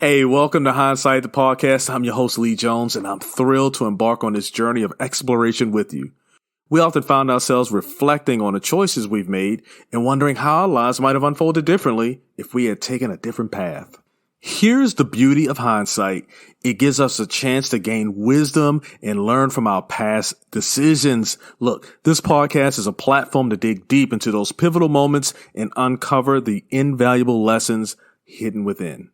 Hey, welcome to Hindsight the Podcast. I'm your host, Lee Jones, and I'm thrilled to embark on this journey of exploration with you. We often find ourselves reflecting on the choices we've made and wondering how our lives might have unfolded differently if we had taken a different path. Here's the beauty of hindsight. It gives us a chance to gain wisdom and learn from our past decisions. Look, this podcast is a platform to dig deep into those pivotal moments and uncover the invaluable lessons hidden within.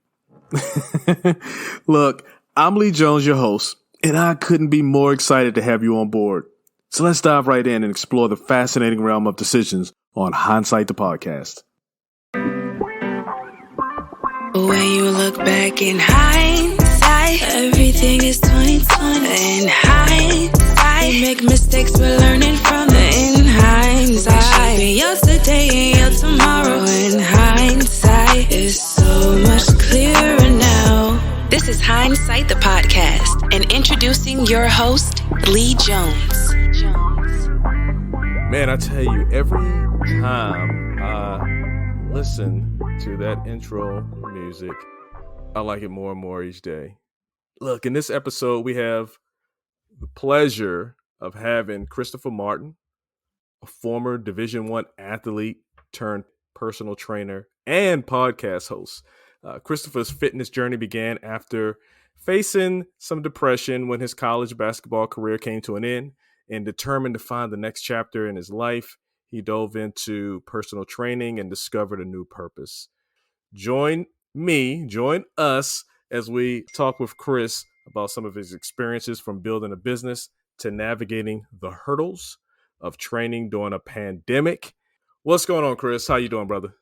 Look, I'm Lee Jones, your host, and I couldn't be more excited to have you on board. So let's dive right in and explore the fascinating realm of decisions on Hindsight the Podcast. When you look back in hindsight, everything is 20/20. In hindsight, you make mistakes, we're learning from it. In hindsight, shaping yesterday and your tomorrow. In hindsight, it's so much clearer now. This is Hindsight the Podcast, and introducing your host, Lee Jones. Man, I tell you, every time I listen to that intro music, I like it more and more each day. Look, in this episode, we have the pleasure of having Christopher Martin, a former Division I athlete turned personal trainer and podcast host. Christopher's fitness journey began after facing some depression when his college basketball career came to an end, and determined to find the next chapter in his life, he dove into personal training and discovered a new purpose. Join us as we talk with Chris about some of his experiences from building a business to navigating the hurdles of training during a pandemic. What's going on, Chris? How you doing, brother?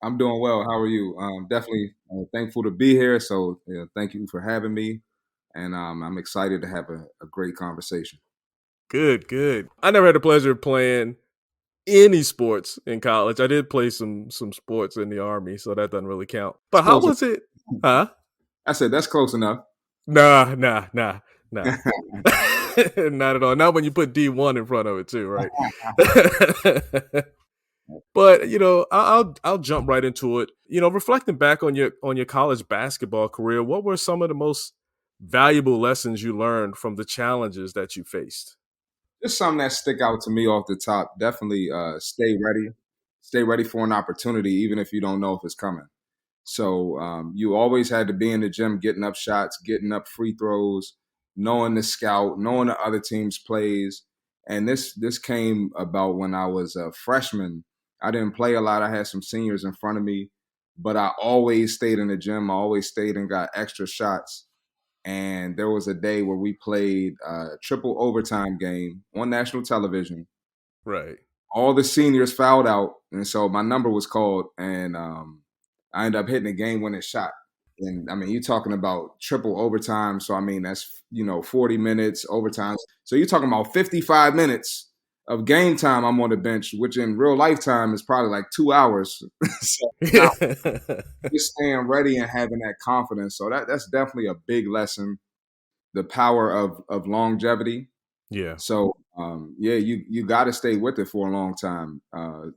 I'm doing well. How are you? Definitely thankful to be here. So thank you for having me. And I'm excited to have a great conversation. Good. I never had the pleasure of playing any sports in college. I did play some sports in the Army, so that doesn't really count. But how was it? Huh? I said, that's close enough. Nah. Not at all. Not when you put D1 in front of it too, right? But I'll jump right into it. Reflecting back on your college basketball career, what were some of the most valuable lessons you learned from the challenges that you faced? Just something that stick out to me off the top. Definitely stay ready. Stay ready for an opportunity, even if you don't know if it's coming. So you always had to be in the gym, getting up shots, getting up free throws, knowing the scout, knowing the other team's plays. And this came about when I was a freshman. I didn't play a lot. I had some seniors in front of me, but I always stayed in the gym. I always stayed and got extra shots. And there was a day where we played a triple overtime game on national television. Right. All the seniors fouled out, and so my number was called, and I ended up hitting a game-winning shot. And, I mean, you're talking about triple overtime, so, I mean, that's, 40 minutes overtime. So you're talking about 55 minutes of game time I'm on the bench, which in real lifetime is probably like 2 hours. So just staying ready and having that confidence. So that's definitely a big lesson, the power of longevity. Yeah. So, you got to stay with it for a long time.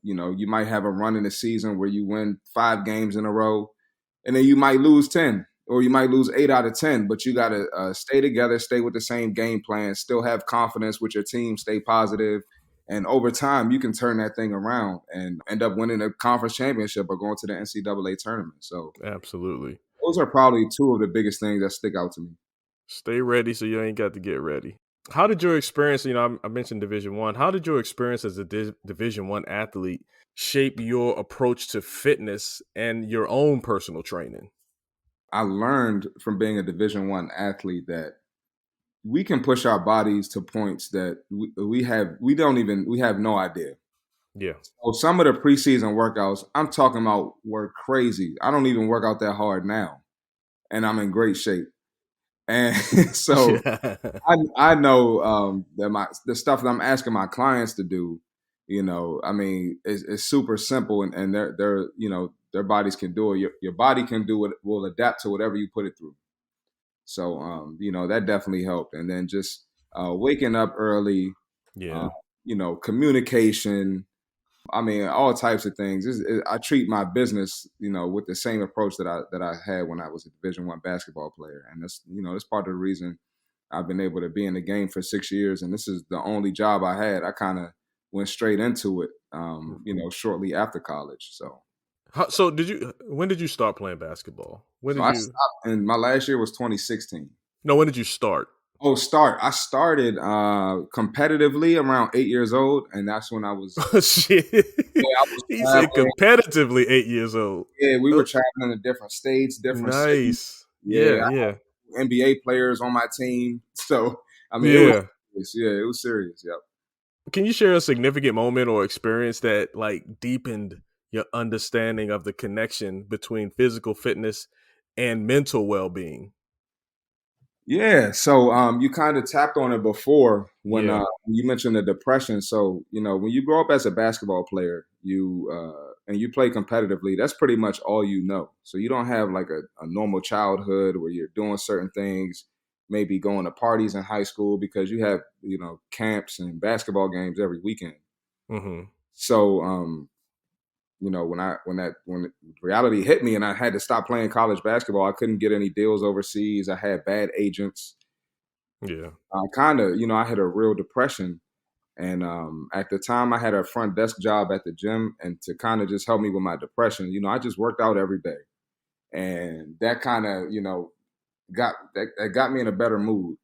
You might have a run in the season where you win 5 games in a row, and then you might lose 10, or you might lose 8 out of 10, but you got to stay together, stay with the same game plan, still have confidence with your team, stay positive. And over time, you can turn that thing around and end up winning a conference championship or going to the NCAA tournament. So absolutely. Those are probably two of the biggest things that stick out to me. Stay ready so you ain't got to get ready. How did your experience, I mentioned Division I, how did your experience as a Division I athlete shape your approach to fitness and your own personal training? I learned from being a Division I athlete that we can push our bodies to points that we have no idea. Yeah. So some of the preseason workouts I'm talking about were crazy. I don't even work out that hard now, and I'm in great shape. And so I know that the stuff that I'm asking my clients to do, it's super simple, and their bodies can do it. Your body can do it, will adapt to whatever you put it through. So, that definitely helped. And then just waking up early, communication, I mean, all types of things. I treat my business, with the same approach that I had when I was a Division I basketball player, and that's part of the reason I've been able to be in the game for 6 years, and this is the only job I had. I kind of went straight into it, shortly after college. So, when did you start playing basketball? I stopped, and my last year was 2016. No, when did you start? Oh, I started competitively around 8 years old, and that's when I was. Shit. I was He said competitively 8 years old. Yeah, we were traveling to different states, different cities. Nice. Yeah. NBA players on my team. So, I mean, yeah. It was serious. Yep. Can you share a significant moment or experience that like deepened your understanding of the connection between physical fitness and mental well-being? Yeah, so you kind of tapped on it before when Yeah. you mentioned the depression. So when you grow up as a basketball player, and you play competitively, that's pretty much all you know. So you don't have like a normal childhood where you're doing certain things, maybe going to parties in high school because you have camps and basketball games every weekend. Mm-hmm. So when reality hit me and I had to stop playing college basketball, I couldn't get any deals overseas. I had bad agents. Yeah. I had a real depression. And at the time I had a front desk job at the gym, and to kind of just help me with my depression, I just worked out every day. And that kind of, got me in a better mood.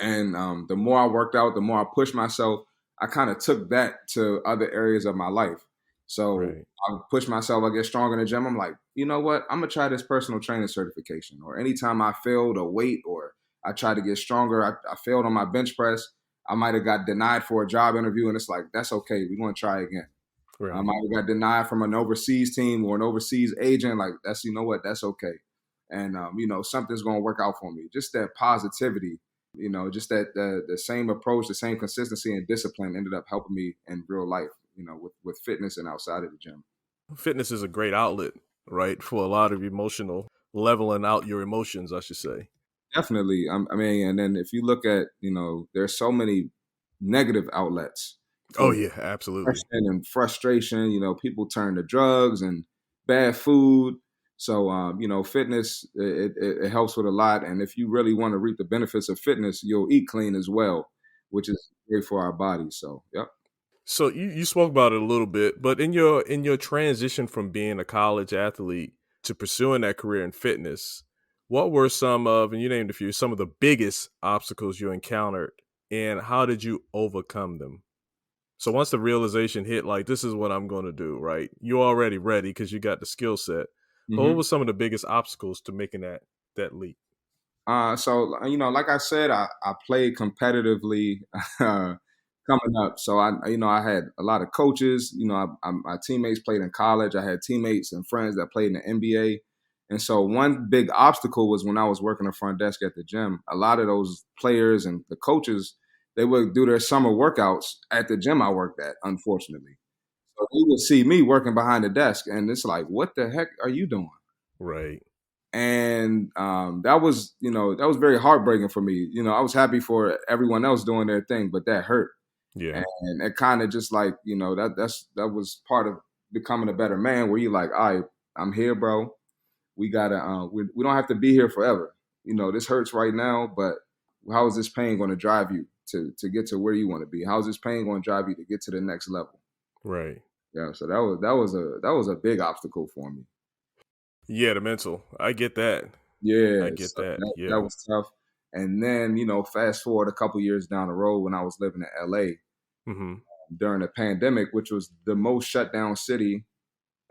And the more I worked out, the more I pushed myself, I kind of took that to other areas of my life. So Right. I push myself, I get stronger in the gym. I'm like, you know what? I'm going to try this personal training certification. Or anytime I failed a weight or I tried to get stronger, I failed on my bench press. I might have got denied for a job interview, and it's like, that's okay. We're going to try again. Right. I might have got denied from an overseas team or an overseas agent. Like, that's, that's okay. And, something's going to work out for me. Just that positivity, just that the same approach, the same consistency and discipline ended up helping me in real life, with fitness and outside of the gym. Fitness is a great outlet, right, for a lot of emotional leveling out your emotions, I should say. Definitely. I mean, and then if you look at, there's so many negative outlets. Oh yeah, absolutely. And frustration, people turn to drugs and bad food. So, fitness, it helps with a lot. And if you really want to reap the benefits of fitness, you'll eat clean as well, which is great for our bodies. So, yep. So you spoke about it a little bit, but in your transition from being a college athlete to pursuing that career in fitness, what were and you named a few, some of the biggest obstacles you encountered, and how did you overcome them? So once the realization hit, like, this is what I'm going to do, right? You're already ready because you got the skill set. But what were some of the biggest obstacles to making that leap? So, like I said, I played competitively coming up. So I had a lot of coaches. My teammates played in college. I had teammates and friends that played in the NBA. And so one big obstacle was when I was working the front desk at the gym. A lot of those players and the coaches, they would do their summer workouts at the gym I worked at, unfortunately. So they would see me working behind the desk, and it's like, what the heck are you doing? Right. And that was very heartbreaking for me. I was happy for everyone else doing their thing, but that hurt. Yeah. And it kind of just like, that was part of becoming a better man, where you're like, all right, I'm here, bro. We gotta, we don't have to be here forever. This hurts right now, but how is this pain going to drive you to get to where you want to be? How is this pain going to drive you to get to the next level? Right. Yeah. So that was a big obstacle for me. Yeah, the mental. I get that. Yeah, I get so that. Yeah. That was tough. And then, fast forward a couple years down the road when I was living in LA during the pandemic, which was the most shut down city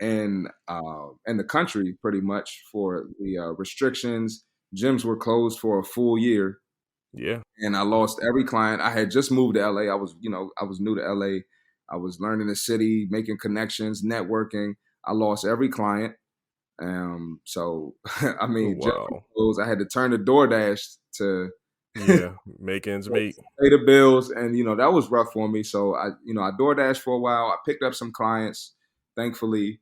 in the country, pretty much, for the restrictions. Gyms were closed for a full year. Yeah. And I lost every client. I had just moved to LA. I was new to LA. I was learning the city, making connections, networking. I lost every client. So I mean, Wow. I had to turn to DoorDash to make ends meet, pay the bills, and that was rough for me. So I DoorDash for a while. I picked up some clients, thankfully,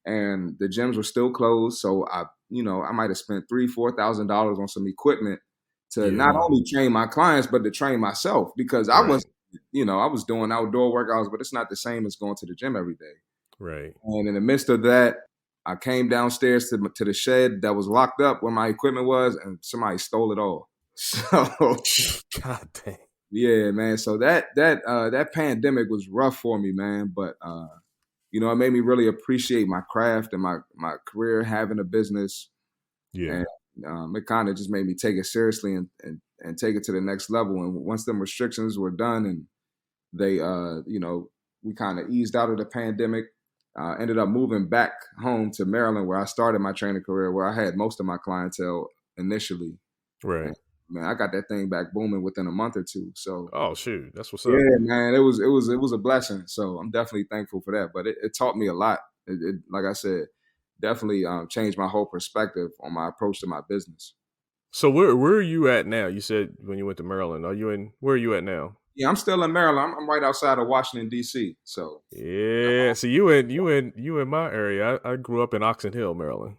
and the gyms were still closed. So I might have spent $3,000-$4,000 on some equipment to not only train my clients but to train myself, because I was I was doing outdoor workouts, but it's not the same as going to the gym every day. Right. And in the midst of that, I came downstairs to the shed that was locked up where my equipment was, and somebody stole it all. So, God dang. yeah, man. So that pandemic was rough for me, man. But it made me really appreciate my craft and my career, having a business. Yeah. And it kind of just made me take it seriously and take it to the next level. And once them restrictions were done and they, we kind of eased out of the pandemic, ended up moving back home to Maryland, where I started my training career, where I had most of my clientele initially. Right. And, man, I got that thing back booming within a month or two. So, oh shoot, that's what's up. Yeah, man, it was a blessing. So I'm definitely thankful for that. But it taught me a lot. It like I said, definitely changed my whole perspective on my approach to my business. So where are you at now? You said when you went to Maryland. Where are you at now? Yeah, I'm still in Maryland. I'm right outside of Washington, D.C. So yeah, so you in my area. I grew up in Oxon Hill, Maryland.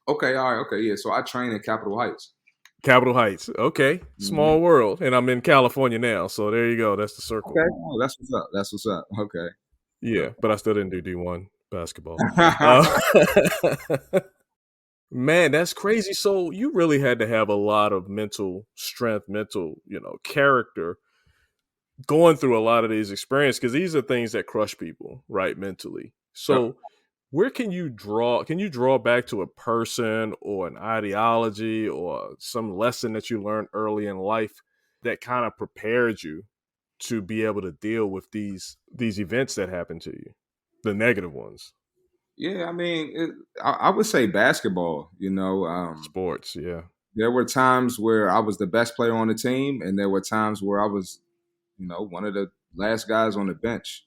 Okay, all right, okay, yeah. So I train in Capitol Heights. Capitol Heights. Okay, small world, and I'm in California now. So there you go. That's the circle. Okay, oh, that's what's up. That's what's up. Okay. Yeah, but I still didn't do D1 basketball. Man, that's crazy. So you really had to have a lot of mental strength, character going through a lot of these experiences, because these are things that crush people, right, mentally. So where can you draw back to a person or an ideology or some lesson that you learned early in life that kind of prepared you to be able to deal with these events that happen to you, the negative ones? Yeah, I mean, I would say basketball, Sports, yeah. There were times where I was the best player on the team, and there were times where I was, one of the last guys on the bench.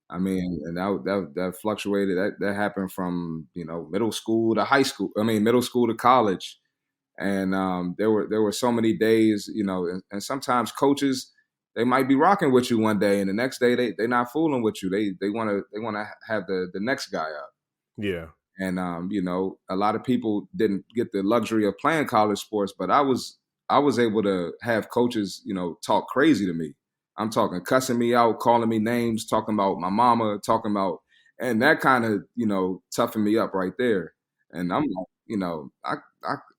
I mean, and that fluctuated. That happened from, middle school to high school. I mean, middle school to college. And there were so many days, and sometimes coaches, they might be rocking with you one day, and the next day they're not fooling with you. They want to have the next guy up. Yeah. And a lot of people didn't get the luxury of playing college sports, but I was able to have coaches, talk crazy to me. I'm talking cussing me out, calling me names, talking about my mama, and that kind of, toughened me up right there. And I'm like,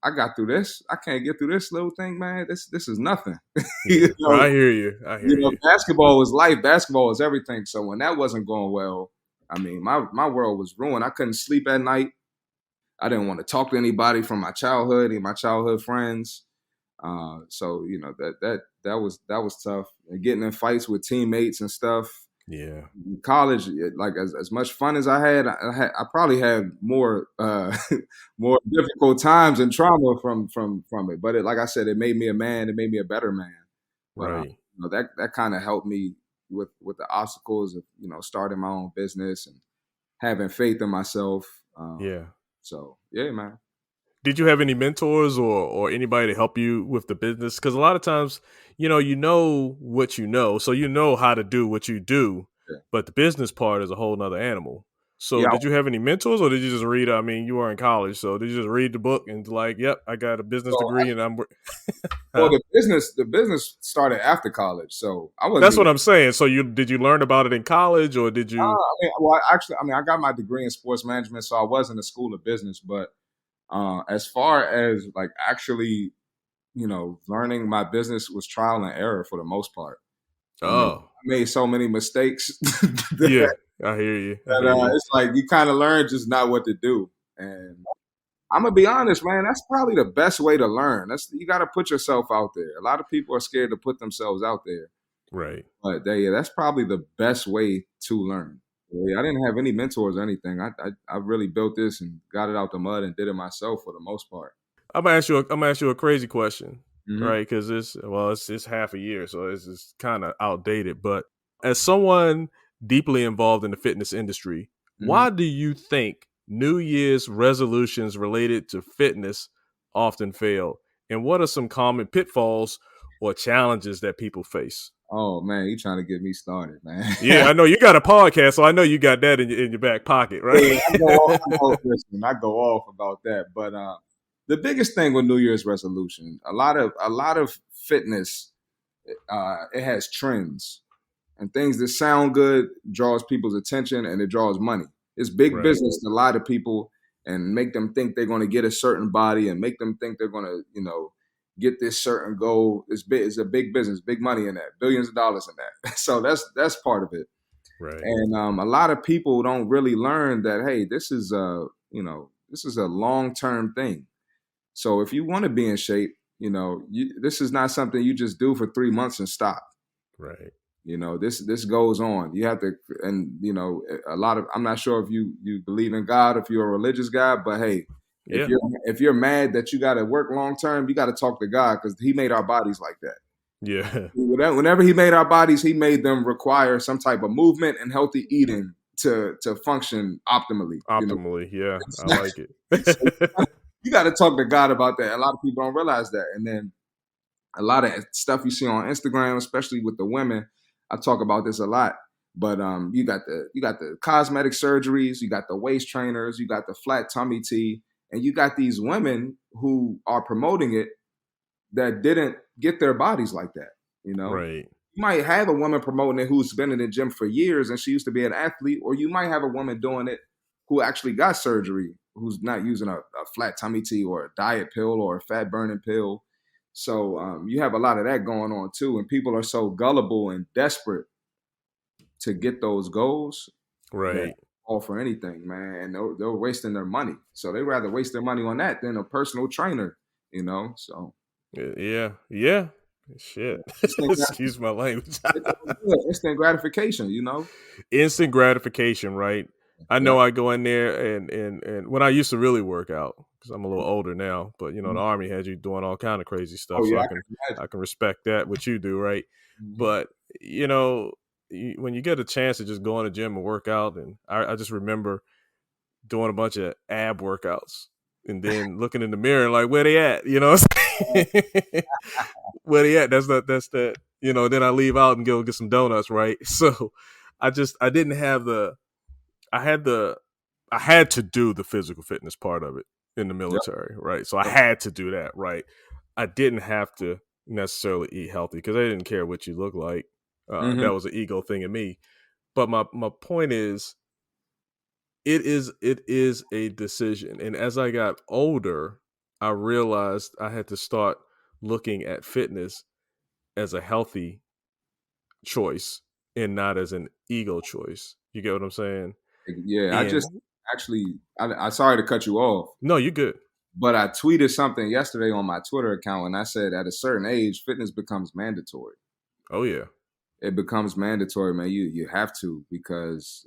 I got through this. I can't get through this little thing, man. This is nothing. Yeah. I hear you. Basketball was life. Basketball was everything. So when that wasn't going well, I mean, my world was ruined. I couldn't sleep at night. I didn't want to talk to anybody from my childhood, any of my childhood friends. So that was tough. And getting in fights with teammates and stuff. Yeah. In college, like as much fun as I had, I probably had more more difficult times and trauma from it. But like I said, it made me a man. It made me a better man. But, right. That kind of helped me with the obstacles of starting my own business and having faith in myself. Yeah. So yeah, man. Did you have any mentors or anybody to help you with the business? Because a lot of times, you know what you know, so you know how to do what you do, but the business part is a whole nother animal. So did you have any mentors, or did you just read? I mean, you were in college, so did you just read the book and like, yep, I got a business degree and I'm. Well, the business started after college, so I wasn't. That's what I'm saying. So did you learn about it in college, or did you? I got my degree in sports management, so I was in the school of business, but. As far as like actually, learning my business was trial and error for the most part. I made so many mistakes. Yeah, I hear you. It's like you kind of learn just not what to do. And I'm gonna be honest, man. That's probably the best way to learn. You got to put yourself out there. A lot of people are scared to put themselves out there. Right. But that's probably the best way to learn. Yeah, I didn't have any mentors or anything. I really built this and got it out the mud and did it myself for the most part. I'm gonna ask you a crazy question, right? Because it's half a year, so it's kind of outdated. But as someone deeply involved in the fitness industry, why do you think New Year's resolutions related to fitness often fail? And what are some common pitfalls or challenges that people face? Oh man, you trying to get me started, man. Yeah, I know you got a podcast, so I know you got that in your back pocket, right? Yeah, I go off about that. But the biggest thing with New Year's resolution, a lot of fitness, it has trends. And things that sound good draws people's attention and it draws money. It's big business to lie to people and make them think they're going to get a certain body and make them think they're going to, get this certain goal. It's a big business, big money in that, billions of dollars in that. So that's part of it. Right. And a lot of people don't really learn that, hey, this is a long-term thing. So if you want to be in shape, this is not something you just do for 3 months and stop. Right. This goes on. You have to, and I'm not sure if you believe in God, if you're a religious guy, but hey, if you're mad that you got to work long term, you got to talk to God because He made our bodies like that. Yeah. Whenever He made our bodies, He made them require some type of movement and healthy eating to function optimally. Yeah, I like it. So you got to talk to God about that. A lot of people don't realize that, and then a lot of stuff you see on Instagram, especially with the women. I talk about this a lot, but you got the cosmetic surgeries, you got the waist trainers, you got the flat tummy tea, and you got these women who are promoting it that didn't get their bodies like that. Right. You might have a woman promoting it who's been in the gym for years and she used to be an athlete, or you might have a woman doing it who actually got surgery, who's not using a flat tummy tea or a diet pill or a fat burning pill. So you have a lot of that going on too, and people are so gullible and desperate to get those goals, right? All for anything, man, and they're wasting their money. So they rather waste their money on that than a personal trainer, So yeah, shit. Excuse my language. Instant gratification, Instant gratification, right? I know I go in there and when I used to really work out, because I'm a little older now, but the Army had you doing all kind of crazy stuff. So I can respect that, what you do, right? Mm-hmm. But when you get a chance to just go in the gym and work out, and I just remember doing a bunch of ab workouts and then looking in the mirror and like, where they at? Where they at? That's that. Then I leave out and go get some donuts, right? So I didn't have I had to do the physical fitness part of it in the military, right? So I had to do that, right? I didn't have to necessarily eat healthy because I didn't care what you look like. That was an ego thing in me. But my point is, it is a decision. And as I got older, I realized I had to start looking at fitness as a healthy choice and not as an ego choice. You get what I'm saying? Yeah, I'm sorry to cut you off. No, you're good. But I tweeted something yesterday on my Twitter account, and I said at a certain age, fitness becomes mandatory. Oh, yeah. It becomes mandatory, man. You have to, because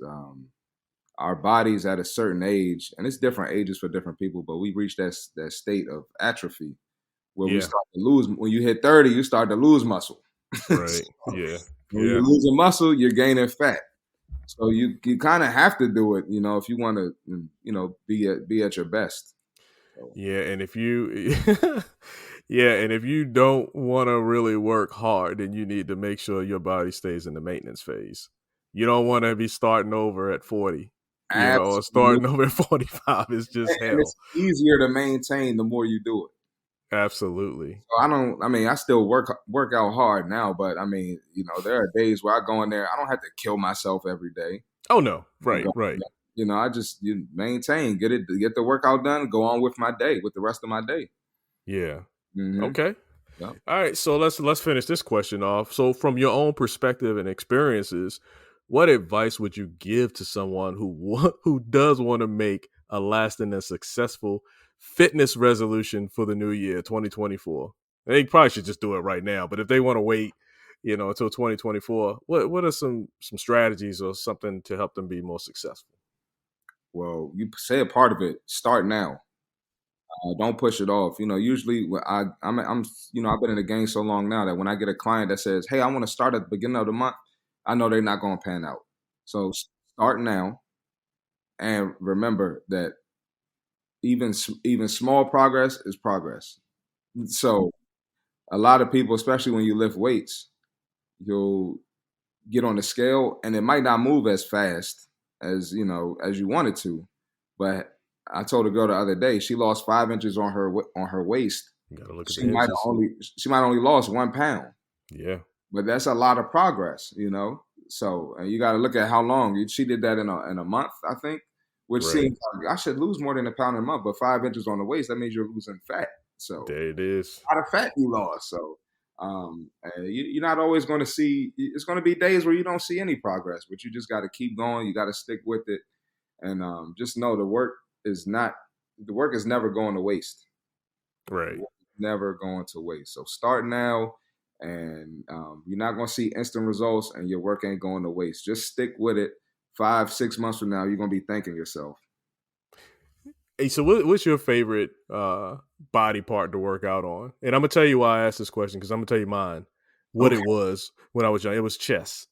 our bodies at a certain age, and it's different ages for different people, but we reach that state of atrophy where we start to lose. When you hit 30, you start to lose muscle. Right. So, yeah. When you're losing muscle, you're gaining fat. So you kind of have to do it, if you want to, be at your best. So. Yeah, and if you don't want to really work hard, then you need to make sure your body stays in the maintenance phase. You don't want to be starting over at 40, or starting over at 45. It's just hell. It's easier to maintain the more you do it. Absolutely. So I still work out hard now, but there are days where I go in there, I don't have to kill myself every day. Oh no. Right. I just maintain, get the workout done, go on with the rest of my day. Yeah. Mm-hmm. Okay. Yep. All right. So let's finish this question off. So from your own perspective and experiences, what advice would you give to someone who does want to make a lasting and successful fitness resolution for the new year, 2024? They probably should just do it right now, but if they want to wait, until 2024, what are some strategies or something to help them be more successful? Well, you say a part of it. Start now. Don't push it off. Usually when I've been in the game so long now that when I get a client that says, "Hey, I want to start at the beginning of the month," I know they're not going to pan out. So start now, and remember that even small progress is progress. So a lot of people, especially when you lift weights, you'll get on the scale and it might not move as fast as you want it to. But I told a girl the other day, she lost 5 inches on her waist. You gotta look at she might only lost 1 pound. Yeah, but that's a lot of progress, So, and you got to look at how long. She did that in a month, I think, which Right. seems like I should lose more than a pound a month, but 5 inches on the waist, that means you're losing fat. So, There it is. a lot of fat you lost. So, and you're not always going to see. It's going to be days where you don't see any progress, but you just got to keep going. You got to stick with it, and just know the work is never going to waste. Right. Never going to waste. So start now, and you're not going to see instant results, and your work ain't going to waste. Just stick with it. 5-6 months from now, you're going to be thanking yourself. Hey, so what's your favorite body part to work out on? And I'm gonna tell you why I asked this question, because I'm gonna tell you mine. What Okay. it was when I was young, it was chest.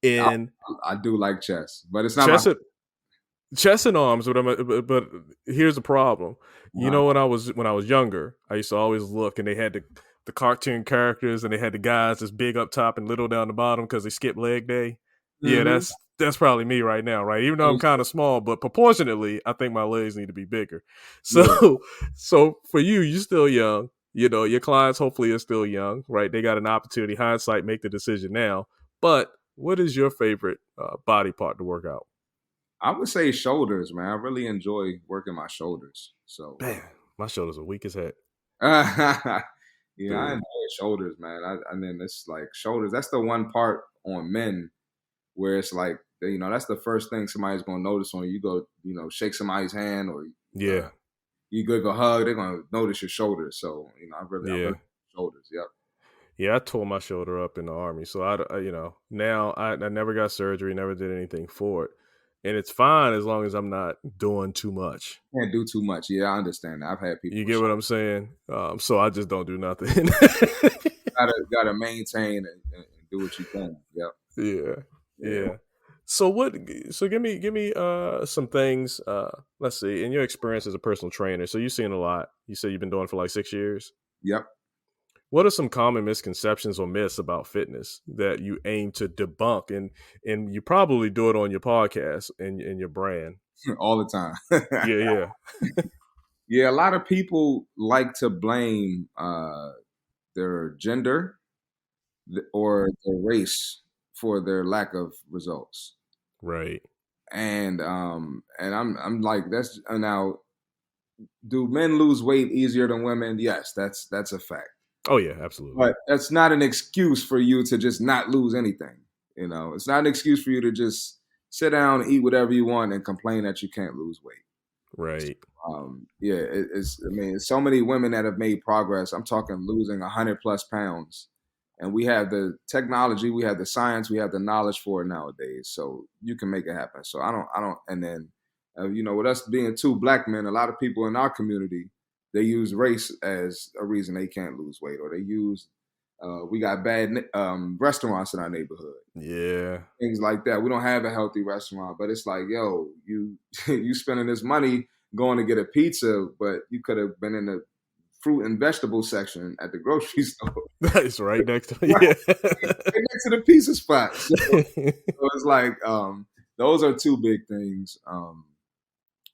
And I do like chest, but it's not my chest and arms. But here's the problem. You know, when I was younger, I used to always look, and they had the cartoon characters, and they had the guys that's big up top and little down the bottom because they skip leg day. Yeah, that's probably me right now, right? Even though I'm kind of small, but proportionately, I think my legs need to be bigger. So, so for you, you're still young. You know, your clients hopefully are still young, right? They got an opportunity. Hindsight, make the decision now. But what is your favorite body part to work out? I would say shoulders, man. I really enjoy working my shoulders. So, Man, my shoulders are weak as heck. I Dude. enjoy shoulders, man. And then it's like shoulders. That's the one part on men where it's like, that's the first thing somebody's going to notice when you go, shake somebody's hand, or you go hug, they're going to notice your shoulders. So, I really shoulders. Yep. Yeah, I tore my shoulder up in the Army. So, now I never got surgery, never did anything for it. And it's fine as long as I'm not doing too much. Can't do too much. Yeah, I understand that. I've had people. You get what I'm saying? So I just don't do nothing. gotta maintain and do what you can. Yep. Yeah. So give me some things. Let's see. In your experience as a personal trainer, so you've seen a lot. You say you've been doing it for like 6 years. Yep. What are some common misconceptions or myths about fitness that you aim to debunk? And you probably do it on your podcast and your brand. All the time. Yeah. Yeah, a lot of people like to blame their gender or their race for their lack of results. Right. And I'm like, that's now, do men lose weight easier than women? Yes, that's a fact. Oh yeah, absolutely. But that's not an excuse for you to just not lose anything. It's not an excuse for you to just sit down, eat whatever you want, and complain that you can't lose weight. Right. So many women that have made progress. I'm talking losing 100+ pounds, and we have the technology, we have the science, we have the knowledge for it nowadays. So you can make it happen. So I don't. And then, with us being 2 Black men, a lot of people in our community, they use race as a reason they can't lose weight, or they use we got bad restaurants in our neighborhood. Yeah. Things like that. We don't have a healthy restaurant, but it's like, yo, you spending this money going to get a pizza, but you could have been in the fruit and vegetable section at the grocery store. That's right next to right next to the pizza spot. So it's like, those are 2 big things. And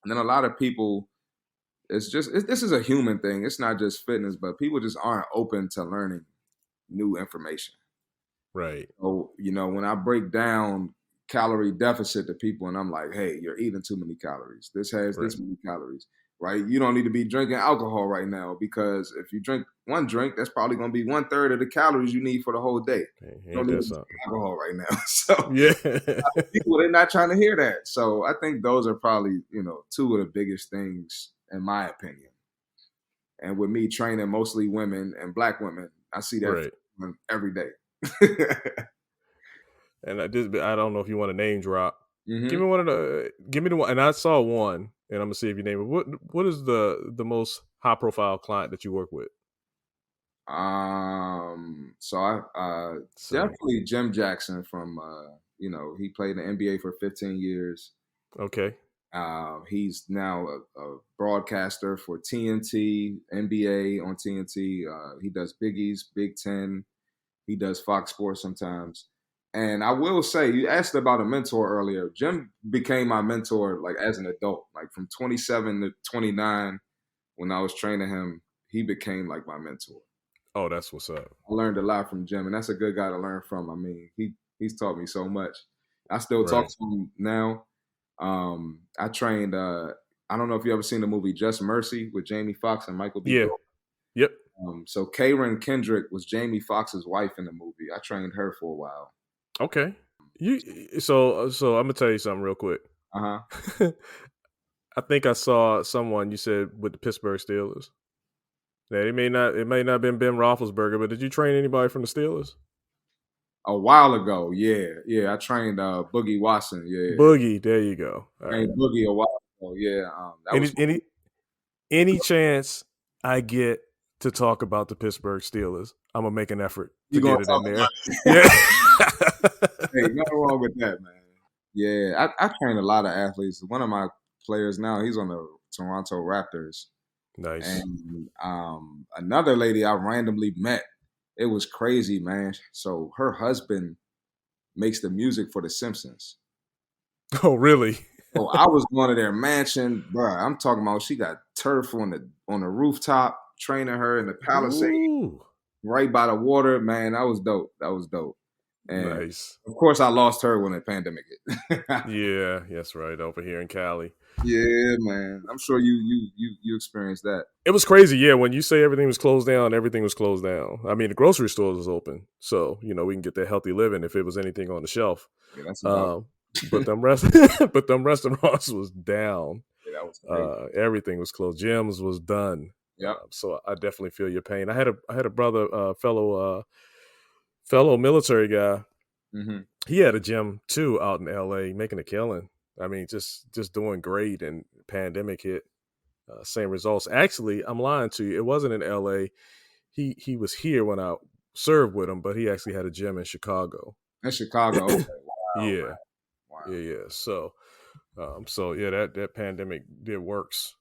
then a lot of people, this is a human thing. It's not just fitness, but people just aren't open to learning new information. Right. So, when I break down calorie deficit to people and I'm like, hey, you're eating too many calories. This has this many calories, right? You don't need to be drinking alcohol right now, because if you drink one drink, that's probably going to be 1/3 of the calories you need for the whole day. You don't need to drink alcohol right now. So people, they're not trying to hear that. So I think those are probably, 2 of the biggest things, in my opinion. And with me training mostly women and Black women, I see that every day. And I don't know if you want to name drop. Mm-hmm. Give me the one. And I saw one, and I'm gonna see if you name it. What is the most high profile client that you work with? So I definitely Jim Jackson from he played in the NBA for 15 years. Okay. He's now a broadcaster for TNT, NBA on TNT. He does Big East, Big Ten. He does Fox Sports sometimes. And I will say, you asked about a mentor earlier. Jim became my mentor like as an adult, like from 27 to 29. When I was training him, he became like my mentor. Oh, that's what's up. I learned a lot from Jim, and that's a good guy to learn from. I mean, He's taught me so much. I still talk Right. to him now. I trained. I don't know if you ever seen the movie Just Mercy with Jamie Foxx and Michael B. Yeah. Jordan. Yep. So Karen Kendrick was Jamie Foxx's wife in the movie. I trained her for a while. Okay. So I'm gonna tell you something real quick. Uh huh. I think I saw someone you said with the Pittsburgh Steelers. Now it may not have been Ben Roethlisberger, but did you train anybody from the Steelers? A while ago, yeah. I trained Boogie Watson. Yeah, Boogie, there you go. All right. trained Boogie a while ago. Yeah, that Any was any any chance I get to talk about the Pittsburgh Steelers, I'm gonna make an effort you to gonna get it talk in there. about. Yeah. Hey, nothing wrong with that, man. Yeah, I train a lot of athletes. One of my players now, he's on the Toronto Raptors, Nice. and another lady I randomly met. It was crazy, man. So her husband makes the music for The Simpsons. Oh, really? So I was going to their mansion, bro. I'm talking about she got turf on the rooftop, training her in the Palisade Ooh, right by the water. Man, that was dope. That was dope. And nice. of course, I lost her when the pandemic hit. Yeah, that's right. Over here in Cali. Yeah, man. I'm sure you experienced that. It was crazy, yeah. When you say everything was closed down, everything was closed down. I mean, the grocery stores was open, so we can get that healthy living if it was anything on the shelf. Yeah, that's about. But them but them restaurants was down. Yeah, that was crazy. Everything was closed. Gyms was done. Yep. So I definitely feel your pain. I had a brother, fellow military guy. Mm-hmm. He had a gym too out in L.A. making a killing. I mean, just doing great. And pandemic hit. Same results. Actually, I'm lying to you. It wasn't in L.A. He was here when I served with him, but he actually had a gym in Chicago. In Chicago. Okay. Wow. Yeah, Man. Wow. yeah. So yeah, that pandemic did works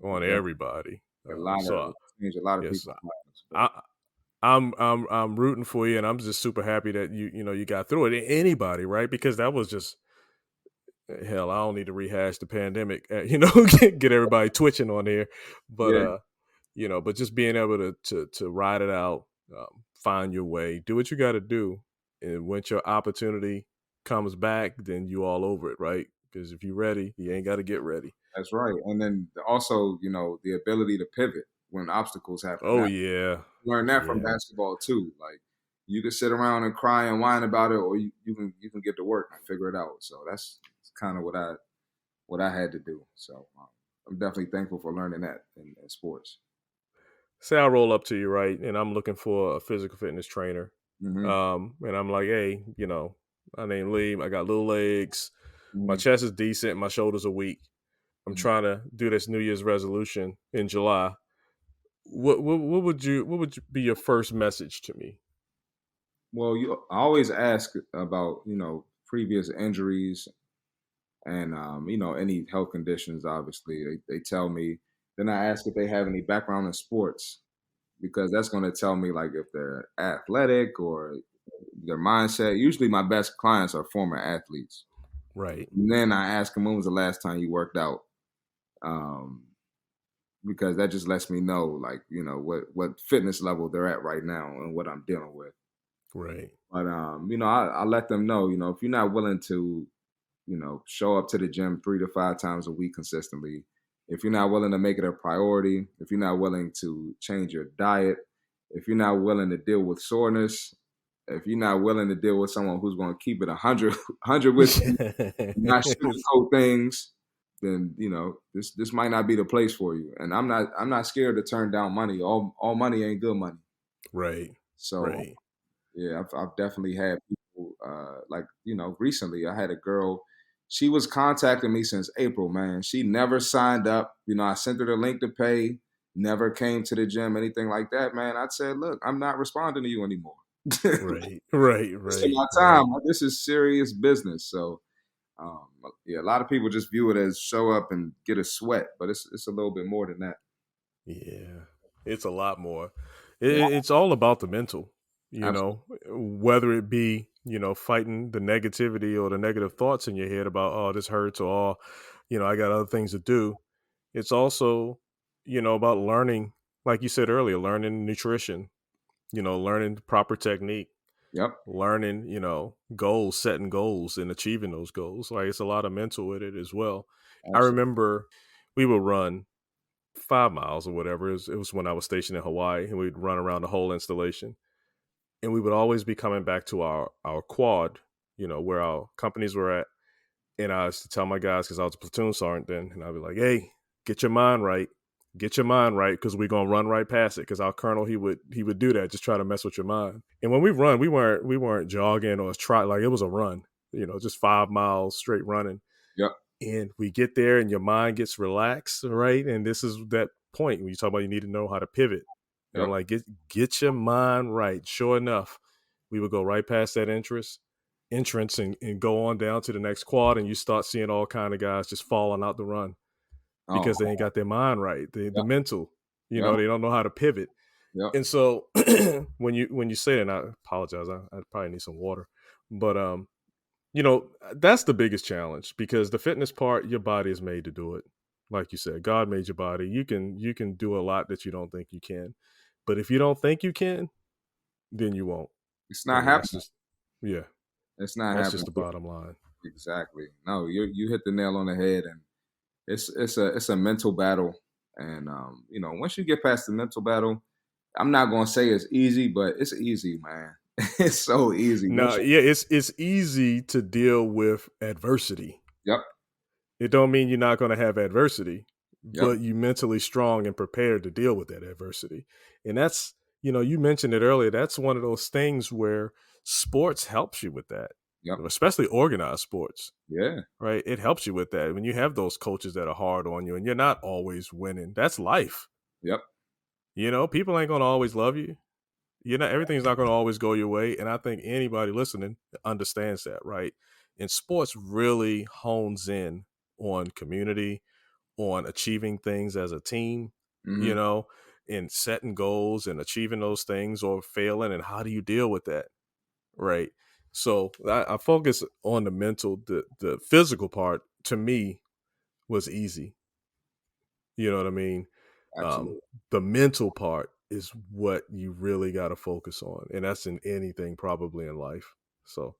on Yeah. everybody. A lot of changed a lot of yes, people's I, lives. I'm rooting for you, and I'm just super happy that you got through it. Anybody, right? Because that was just hell. I don't need to rehash the pandemic. Get everybody twitching on here, but Yeah. but just being able to ride it out, find your way, do what you got to do, and when your opportunity comes back, then you all over it, right? Because if you're ready, you ain't got to get ready. That's right. And then also, the ability to pivot when obstacles happen. Oh Now, yeah, learn that from basketball too. Like you can sit around and cry and whine about it, or you can get to work and figure it out. So that's kind of what I had to do. So I'm definitely thankful for learning that in sports. Say I roll up to you, right, and I'm looking for a physical fitness trainer. Mm-hmm. And I'm like, hey, my name Lee. I got little legs. My Mm-hmm. chest is decent. My shoulders are weak. I'm trying to do this New Year's resolution in July. What would be your first message to me? Well, I always ask about previous injuries and any health conditions. Obviously, they tell me. Then I ask if they have any background in sports, because that's going to tell me like if they're athletic or their mindset. Usually my best clients are former athletes. Right. And then I ask them, when was the last time you worked out? Because that just lets me know like, what fitness level they're at right now and what I'm dealing with. Right. But, I let them know, if you're not willing to, show up to the gym 3 to 5 times a week consistently, if you're not willing to make it a priority, if you're not willing to change your diet, if you're not willing to deal with soreness, if you're not willing to deal with someone who's going to keep it 100 with you, not sugarcoat things, then this might not be the place for you. And I'm not scared to turn down money. All money ain't good money. Right. So Right. yeah, I've definitely had people like recently I had a girl. She was contacting me since April, man. She never signed up. I sent her the link to pay, never came to the gym, anything like that, man. I said, look, I'm not responding to you anymore. Right. Right. This is Right. my time. This is serious business. So, a lot of people just view it as show up and get a sweat, but it's a little bit more than that. Yeah. It's a lot more. It's all about the mental, Absolutely. whether it be, fighting the negativity or the negative thoughts in your head about, oh, this hurts, or, I got other things to do. It's also, about learning, like you said earlier, learning nutrition, learning proper technique. Yep. learning, goals, setting goals and achieving those goals. Like it's a lot of mental with it as well. I Absolutely. remember we would run 5 miles or whatever. It was when I was stationed in Hawaii, and we'd run around the whole installation. And we would always be coming back to our quad, where our companies were at. And I used to tell my guys, because I was a platoon sergeant then, and I'd be like, "Hey, get your mind right, because we're gonna run right past it." Because our colonel, he would do that, just try to mess with your mind. And when we run, we weren't jogging or try, like it was a run, just 5 miles straight running. Yep. And we get there, and your mind gets relaxed, right? And this is that point when you talk about you need to know how to pivot. And I'm Yep. like, get your mind right. Sure enough, we would go right past that entrance and go on down to the next quad, and you start seeing all kind of guys just falling out the run Oh. because they ain't got their mind right, the Yep. mental, Yep. they don't know how to pivot. Yep. And so when you say that, and I apologize, I probably need some water, but that's the biggest challenge, because the fitness part, your body is made to do it. Like you said, God made your body. You can do a lot that you don't think you can, but if you don't think you can, then you won't. It's I not mean, that's happening. just, yeah, It's not that's happening. just the bottom line. Exactly. No, you hit the nail on the head, and it's a mental battle. And once you get past the mental battle, I'm not gonna say it's easy, but it's easy, man. It's so easy. No, yeah, it's easy to deal with adversity. Yep. It don't mean you're not going to have adversity, Yep. but you mentally strong and prepared to deal with that adversity. And that's, you mentioned it earlier. That's one of those things where sports helps you with that, Yep. especially organized sports, Yeah. right? It helps you with that. When you have those coaches that are hard on you and you're not always winning, that's life. Yep. People ain't going to always love you. Everything's not going to always go your way. And I think anybody listening understands that, right? And sports really hones in on community, on achieving things as a team, Hmm. and setting goals and achieving those things or failing. And how do you deal with that? Right. So I focus on the mental. The physical part to me was easy. You know what I mean? Absolutely. The mental part is what you really got to focus on. And that's in anything probably in life. So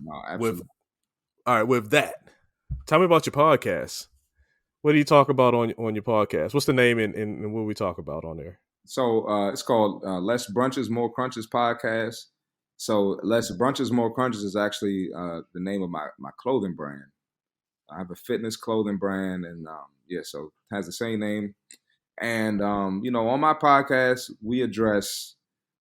No, with, absolutely. all right, with that, tell me about your podcast. What do you talk about on your podcast? What's the name and what we talk about on there? So it's called Less Brunches, More Crunches podcast. So Less Brunches, More Crunches is actually the name of my clothing brand. I have a fitness clothing brand, and so it has the same name. And on my podcast, we address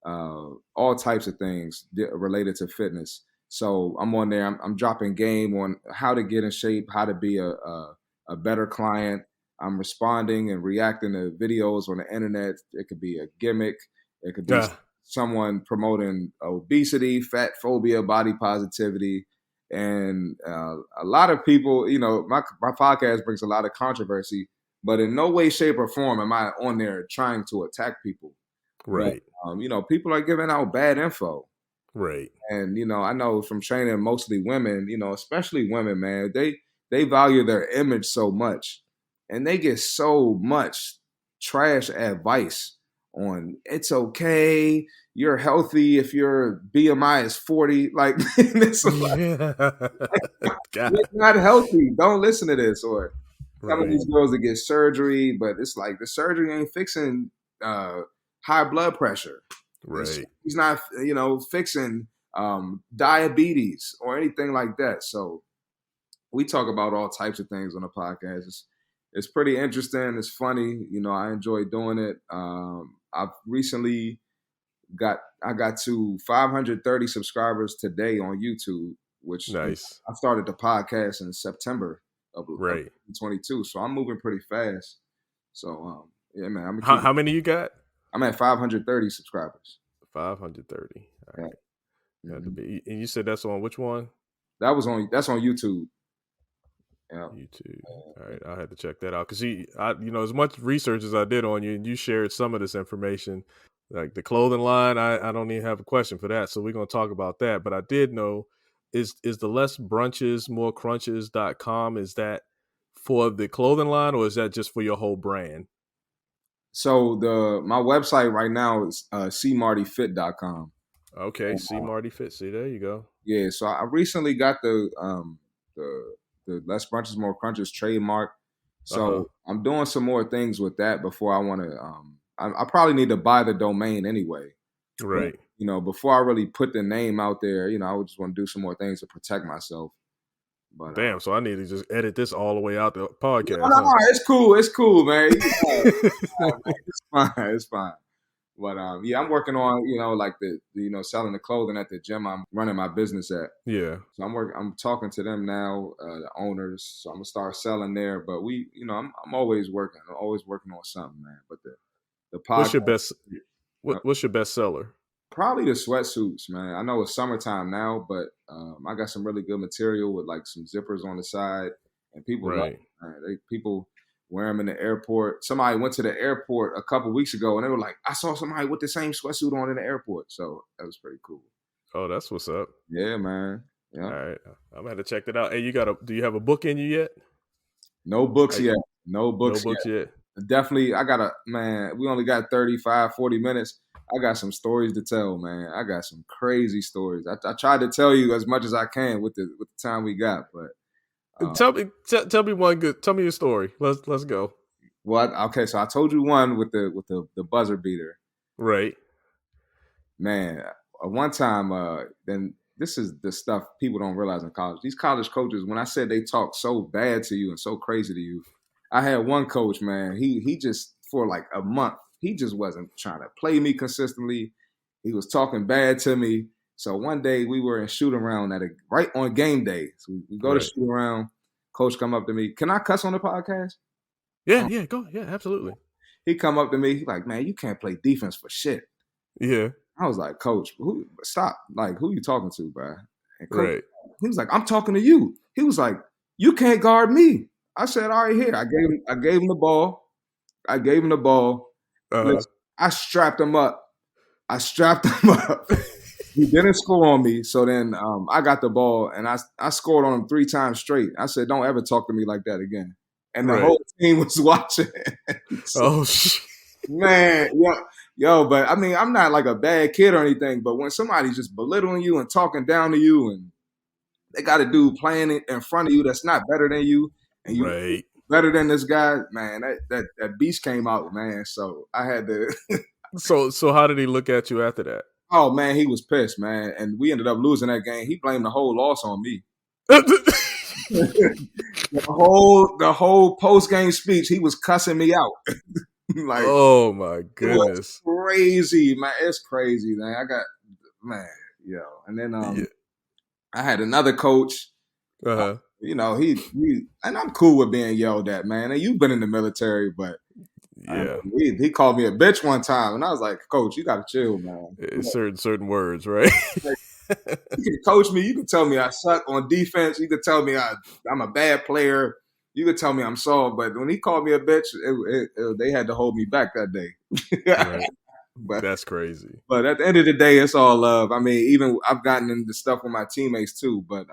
all types of things related to fitness. So I'm on there. I'm dropping game on how to get in shape, how to be a better client. I'm responding and reacting to videos on the internet. It could be a gimmick. It could be Yeah. someone promoting obesity, fat phobia, body positivity. And a lot of people, my podcast brings a lot of controversy, but in no way, shape, or form am I on there trying to attack people. But, Right. people are giving out bad info. Right. And, I know from training mostly women, especially women, man, they value their image so much, and they get so much trash advice on it's okay, you're healthy if your BMI is 40. Like, it's like, God. you're not healthy. Don't listen to this. Or some of Right. these girls that get surgery, but it's like the surgery ain't fixing high blood pressure. Right. He's not, fixing diabetes or anything like that. So we talk about all types of things on the podcast. It's pretty interesting. It's funny. I enjoy doing it. I've recently I got to 530 subscribers today on YouTube, which Nice. I started the podcast in September of Right. 2022. So I'm moving pretty fast. So yeah, man, I'm How many you got? I'm at 530 subscribers. 530. All Yeah. right. Had to Mhm. be. And you said that's on which one? That's on YouTube. Yeah. YouTube. All right, I had to check that out because as much research as I did on you, and you shared some of this information, like the clothing line. I don't even have a question for that, so we're gonna talk about that. But I did know is the less brunches more crunches.com, is that for the clothing line or is that just for your whole brand? So my website right now is cmartyfit.com. Okay, see Marty Fitz. See, there you go. Yeah, so I recently got the Less Brunches More Crunches trademark. So I'm doing some more things with that before I want to. I probably need to buy the domain anyway. But, Right. before I really put the name out there, I would just want to do some more things to protect myself. But Damn, so I need to just edit this all the way out the podcast. no, it's cool, man. It's fine, it's fine. But yeah, I'm working on like the selling the clothing at the gym I'm running my business at. Yeah. So I'm talking to them now, the owners. So I'm gonna start selling there. But I'm always working. I'm always working on something, man. But the podcast. What's your best seller? Probably the sweatsuits, man. I know it's summertime now, but I got some really good material with like some zippers on the side, and people love it, man. People wear them in the airport. Somebody went to the airport a couple weeks ago, and they were like, "I saw somebody with the same sweatsuit on in the airport." So that was pretty cool. Oh, that's what's up. Yeah, man. Yeah. All right, I'm gonna have to check that out. Hey, do you have a book in you yet? No books yet. No books yet. Definitely, we only got 35, 40 minutes. I got some stories to tell, man. I got some crazy stories. I tried to tell you as much as I can with the time we got, but tell me one good. Tell me your story. Let's go. Well, okay, so I told you one with the buzzer beater, right? Man, one time, then this is the stuff people don't realize in college. These college coaches, when I said they talk so bad to you and so crazy to you, I had one coach, man. He just for like a month. He just wasn't trying to play me consistently. He was talking bad to me. So one day we were in shoot around right on game day. So we go to shoot around. Coach come up to me. Can I cuss on the podcast? Yeah, go. Yeah, absolutely. He come up to me. He's like, man, you can't play defense for shit. Yeah. I was like, Coach, stop. Like, who you talking to, bro? And Coach, right. He was like, I'm talking to you. He was like, you can't guard me. I said, all right, here. I gave him the ball. Listen, I strapped him up. He didn't score on me. So then I got the ball, and I scored on him 3 times straight. I said, don't ever talk to me like that again. And the whole team was watching. So, man, yo, but I mean, I'm not like a bad kid or anything, but when somebody's just belittling you and talking down to you, and they got a dude playing in front of you that's not better than you, and you better than this guy, man, that beast came out, man. So I had to. So how did he look at you after that? Oh man, he was pissed, man, and we ended up losing that game. He blamed the whole loss on me. the whole post game speech, he was cussing me out. Like, oh my goodness, crazy, man! It's crazy, man. And then I had another coach. He and I'm cool with being yelled at, man. And you've been in the military, but he called me a bitch one time, and I was like, Coach, you got to chill, man. Certain words, right? You can coach me. You can tell me I suck on defense. You can tell me I'm a bad player. You could tell me I'm soft, but when he called me a bitch, they had to hold me back that day. Right. But that's crazy. But at the end of the day, it's all love. I mean, even I've gotten into stuff with my teammates too. But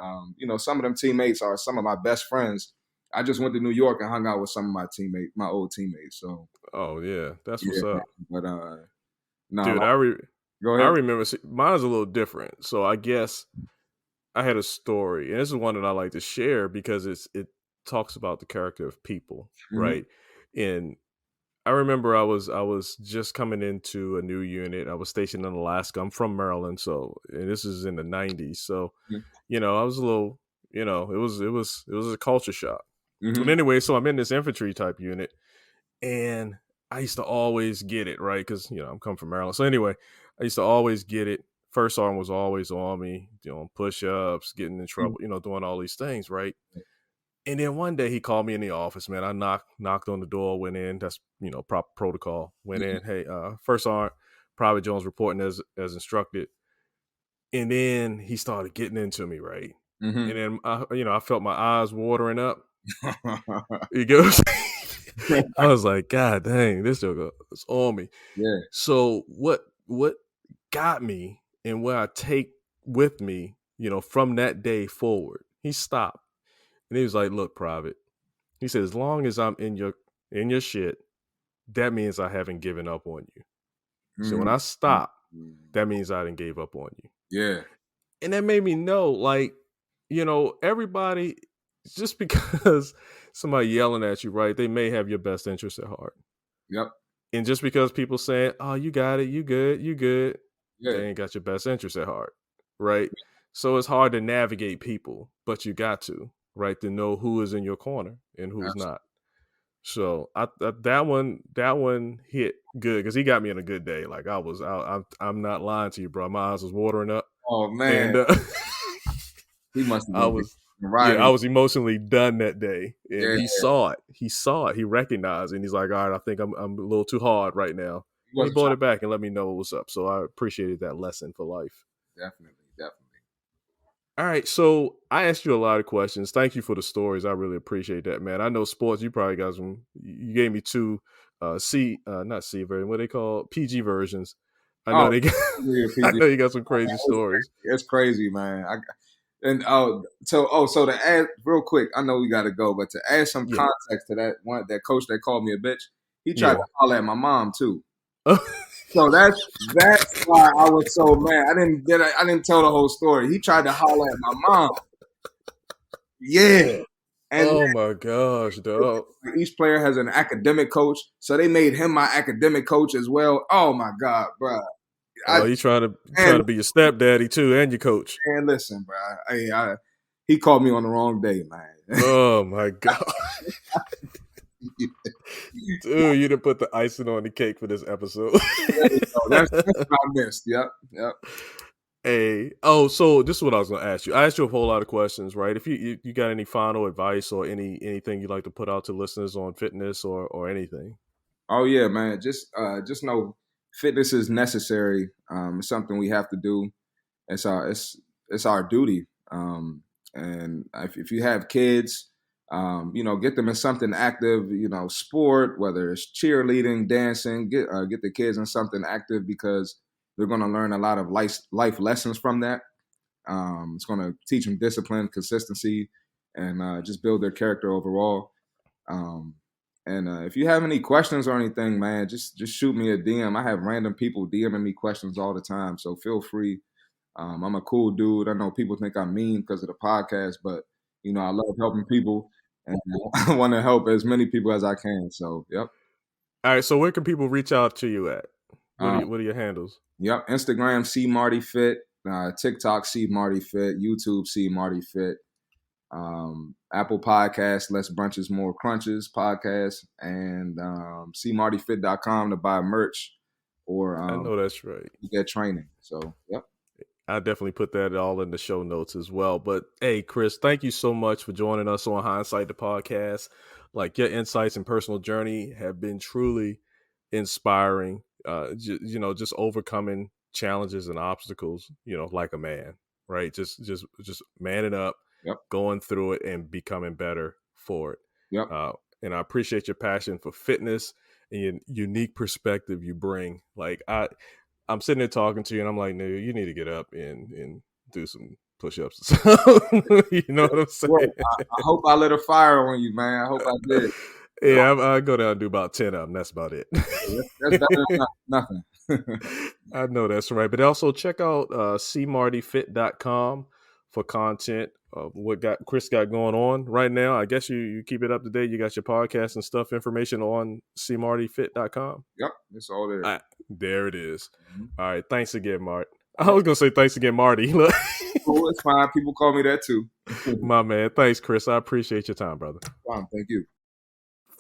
some of them teammates are some of my best friends. I just went to New York and hung out with some of my old teammates. So. Oh yeah, that's what's up. But no, dude, go ahead. I remember. Mine's a little different. So I guess I had a story, and this is one that I like to share because it talks about the character of people, right? And I remember I was just coming into a new unit. I was stationed in Alaska. I'm from Maryland, and this is in the 90s. So, I was a little, it was a culture shock. But anyway, so I'm in this infantry type unit, and I used to always get it, right? Because I'm coming from Maryland. So anyway, I used to always get it. First sergeant was always on me, doing push-ups, getting in trouble, doing all these things, right? And then one day he called me in the office, man. I knocked on the door, went in. That's, proper protocol. Went in. Hey, first sergeant, Private Jones reporting as instructed. And then he started getting into me, right? And then, I felt my eyes watering up. You get what I'm saying? I was like, God dang, this joker is on me. Yeah. So what got me and what I take with me, from that day forward, he stopped. And he was like, look, Private. He said, as long as I'm in your shit, that means I haven't given up on you. So when I stop, that means I done gave up on you. Yeah. And that made me know, like, everybody, just because somebody yelling at you, right, they may have your best interest at heart. Yep. And just because people saying, oh, you got it, you good, Yeah. they ain't got your best interest at heart, right? So it's hard to navigate people, but you got to, right, to know who is in your corner and who's not. So that one hit good because he got me in a good day. Like I'm not lying to you, bro. My eyes was watering up. Oh man, and he must have been I was emotionally done that day, and Yeah. he saw it. He recognized it, and he's like, all right, I think I'm a little too hard right now. He brought it back and let me know what was up. So I appreciated that lesson for life. Definitely. All right, so I asked you a lot of questions. Thank you for the stories. I really appreciate that, man. I know sports. You probably got some. You gave me two not C version. What they call PG versions. I know they got. I know you got some crazy stories. It's crazy, man. So to add real quick, I know we got to go, but to add some context to that coach that called me a bitch, he tried to holler at my mom too. So that's why I was so mad. I didn't tell the whole story. He tried to holler at my mom. Yeah. And oh my gosh, dog. Each player has an academic coach, so they made him my academic coach as well. Oh my God, bro. He's trying to be your stepdaddy too and your coach. And listen, bro. He called me on the wrong day, man. Oh my God. Dude, you didn't put the icing on the cake for this episode. That's what I missed. Yep. Hey, so this is what I was going to ask you. I asked you a whole lot of questions, right? If you got any final advice or anything you'd like to put out to listeners on fitness or anything. Oh yeah, man. Just know fitness is necessary. It's something we have to do. It's our duty. And if you have kids, get them in something active, sport, whether it's cheerleading, dancing, get the kids in something active because they're going to learn a lot of life lessons from that. It's going to teach them discipline, consistency, and just build their character overall. And if you have any questions or anything, man, just shoot me a DM. I have random people DMing me questions all the time, so feel free. I'm a cool dude. I know people think I'm mean because of the podcast, but I love helping people, and I want to help as many people as I can. So, yep. All right. So, where can people reach out to you at? What are your handles? Yep. Instagram, C Marty Fit. TikTok, C Marty Fit. YouTube, C Marty Fit. Apple Podcasts, Less Brunches, More Crunches podcast, and cmartyfit.com to buy merch or I know that's right. Get training. So, yep. I definitely put that all in the show notes as well. But hey, Chris, thank you so much for joining us on Hindsight the Podcast. Like, your insights and personal journey have been truly inspiring. Just overcoming challenges and obstacles, like a man, right? Just manning up, going through it and becoming better for it. Yep. And I appreciate your passion for fitness and your unique perspective you bring. Like, I'm sitting there talking to you and I'm like, no, you need to get up and do some push-ups. You know what I'm saying? Well, I hope I lit a fire on you, man. I hope I did. Yeah, I go down and do about 10 of them. That's about it. That's better than nothing. I know that's right. But also check out cmartyfit.com for content of what Chris got going on right now. I guess you keep it up to date. You got your podcast and stuff information on cmartyfit.com. Yep, it's all there. All right, there it is. Mm-hmm. All right, thanks again, Mart. I was going to say thanks again, Marty. Look. Cool, it's fine. People call me that too. My man. Thanks, Chris. I appreciate your time, brother. Fine, thank you.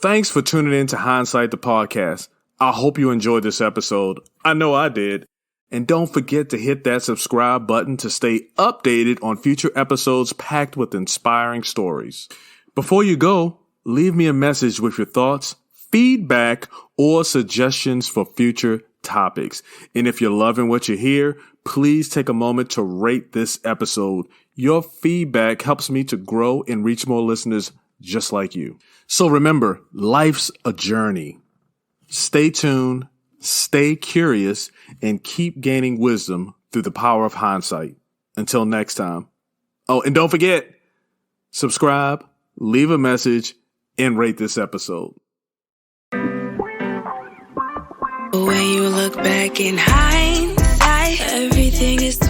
Thanks for tuning in to Hindsight the Podcast. I hope you enjoyed this episode. I know I did. And don't forget to hit that subscribe button to stay updated on future episodes packed with inspiring stories. Before you go, leave me a message with your thoughts, feedback, or suggestions for future topics. And if you're loving what you hear, please take a moment to rate this episode. Your feedback helps me to grow and reach more listeners just like you. So remember, life's a journey. Stay tuned, stay curious, and keep gaining wisdom through the power of hindsight. Until next time. Oh, and don't forget, subscribe, leave a message, and rate this episode. When you look back in hindsight, Everything is